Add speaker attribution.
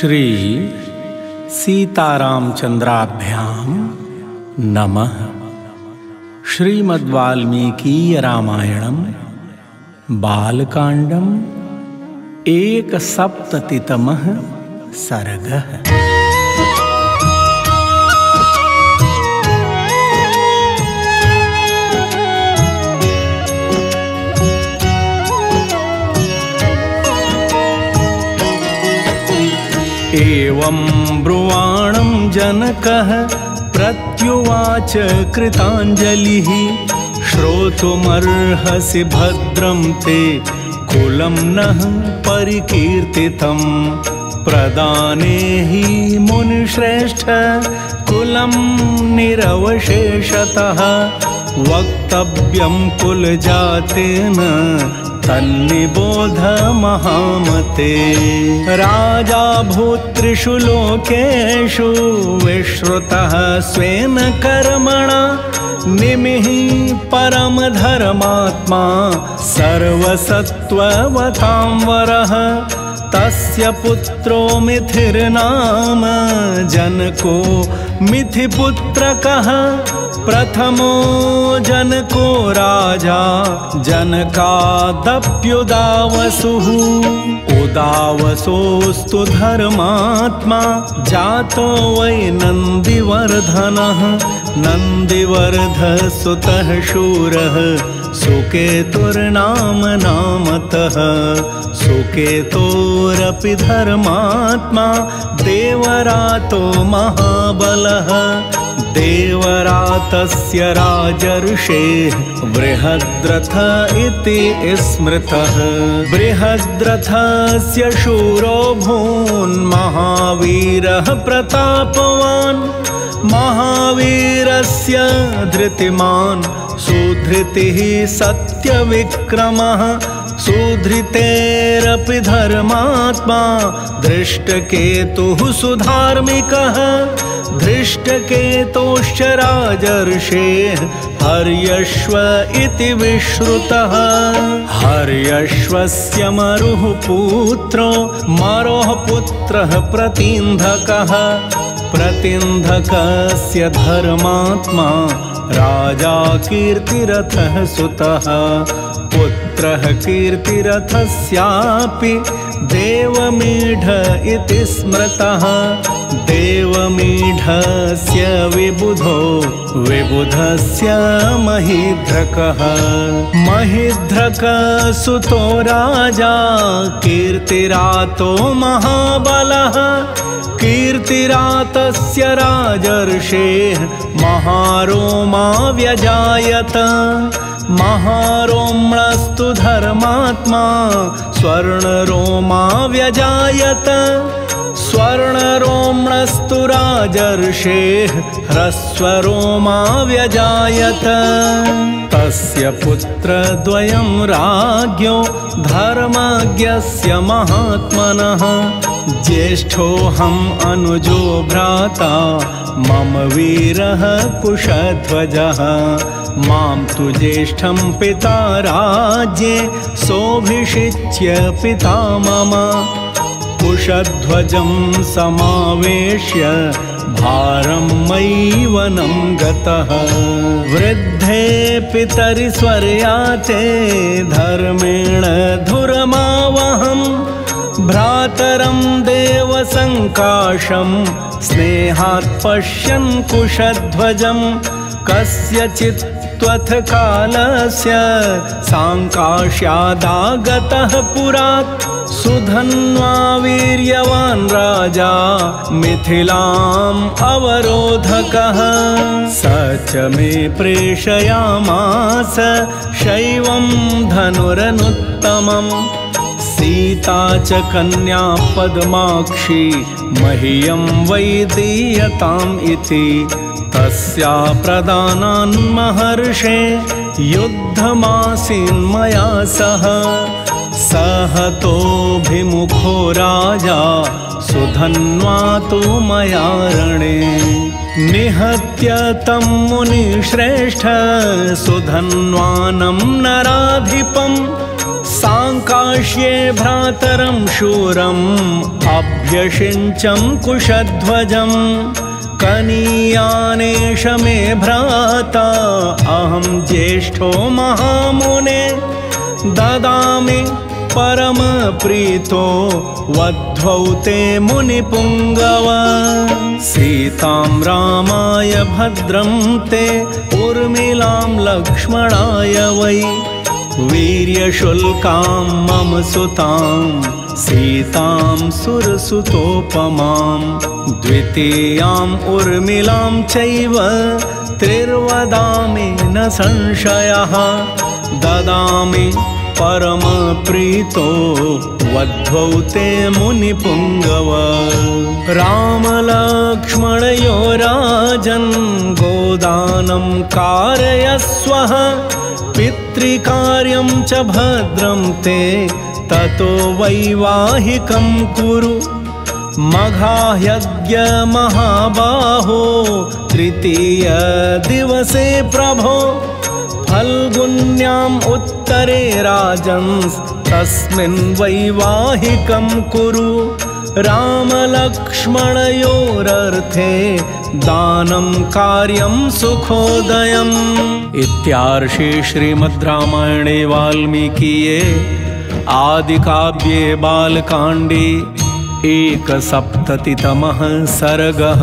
Speaker 1: श्री सीतारामचंद्राभ्यां नमः। श्रीमद्वाल्मीकीय रामायणं बालकांडं 1सप्ततितमः सर्गः। एवं ब्रुवाणं जनकः प्रत्युवाच कृताञ्जलिः। श्रोतुमर्हसि भद्रं ते कुलं नः परिकीर्तितं। प्रदाने हि मुनिश्रेष्ठ कुलं निरवशेषतः। वक्तव्यं कुलजातेन तन्निबोध महामते। राजा भूत्रिषु लोकेषु विश्रुतः स्वेन कर्मणा। निमिः परमधर्मात्मा सर्वसत्त्ववतां वरः। तस्य पुत्रो मिथिर्नाम जनको मिथिपुत्रकः। प्रथमो जनको राजा जनकादप्युदावसुः। उदावसोऽस्तु धर्मात्मा जातो वै नन्दिवर्धनः। नन्दिवर्धसुतः शूरः सुकेतुर्नाम नामतः। सुकेतोरपि धर्मात्मा देवरातो महाबलः। देवरातस्य राजर्षेः बृहद्रथ इति स्मृतः। बृहद्रथस्य शूरो भून्महावीरः प्रतापवान्। महावीरस्य धृतिमान् सुधृतिः सत्यविक्रमः। सुधृतेरपि धर्मात्मा धृष्टकेतुः सुधार्मिकः। धृष्टकेतोश्च राजर्षेः हर्यश्व इति विश्रुतः। हर्यश्वस्य मरुः पुत्रो मरोः पुत्रः प्रतीन्धकः। प्रतीन्धकस्य धर्मात्मा राजा कीर्तिरथः सुतः। पुत्रः कीर्तिरथस्यापि देवमीढ इति स्मृतः। देवमीढस्य विबुधो विबुधस्य महीध्रकः। महीध्रकसुतो राजा कीर्तिरातो महाबलः। कीर्तिरातस्य राजर्षेः महारोमा व्यजायत। महारोम्णस्तु धर्मात्मा स्वर्णरोमा व्यजायत। स्वर्णरोम्णस्तु राजर्षेः ह्रस्वरोमा व्यजायत। तस्य पुत्रद्वयं राज्ञो धर्मज्ञस्य महात्मनः। ज्येष्ठोऽहम् अनुजो भ्राता मम वीरः कुशध्वजः। मां तु ज्येष्ठं पिता राज्ये सोऽभिषिच्य पिता मम। कुशध्वजं समावेश्य भारं मयि वनं गतः। वृद्धे पितरि स्वर्याते धर्मेण धुरमावहम्। भ्रातरं देवसङ्काशं स्नेहात् पश्यन् कुशध्वजं। कस्यचित् त्वथ कालस्य साङ्काश्यादागतः पुरात्। सुधन्वा वीर्यवान् राजा मिथिलाम् अवरोधकः। स च मे प्रेषयामास शैवं धनुरनुत्तमम्। सीता च कन्या पद्माक्षी मह्यं वै दीयताम् इति। तस्या प्रदानान् महर्षे युद्धमासीन्मया सह। सहतोऽभिमुखो राजा सुधन्वा तु मया रणे। निहत्य तं मुनिश्रेष्ठ सुधन्वानं नराधिपम्। साङ्काश्ये भ्रातरं शूरम् अभ्यषिञ्चं कुशध्वजम् कनीयानेश मे भ्राता अहं ज्येष्ठो महामुने ददामि परमप्रीतो वध्वौ ते मुनिपुङ्गव सीतां रामाय भद्रं ते उर्मिलां लक्ष्मणाय वै वीर्यशुल्कां मम सुतां सीतां सुरसुतोपमां द्वितीयाम् उर्मिलां चैव त्रिर्वदामि न संशयः ददामि परमप्रीतो वध्वौ ते मुनिपुङ्गव रामलक्ष्मणयो राजन् गोदानं कारयस्वः पितृकार्यं च भद्रं ते ततो वैवाहिकं कुरु मघाह्यज्ञ महाबाहो तृतीय दिवसे प्रभो फल्गुन्याम् उत्तरे राजन्स् तस्मिन् वैवाहिकं कुरु रामलक्ष्मणयोरर्थे दानं कार्यं सुखोदयम्। इत्यार्षे श्रीमद् रामायणे वाल्मीकिये आदिकाव्ये बालकाण्डे 1सप्ततितमः सर्गः।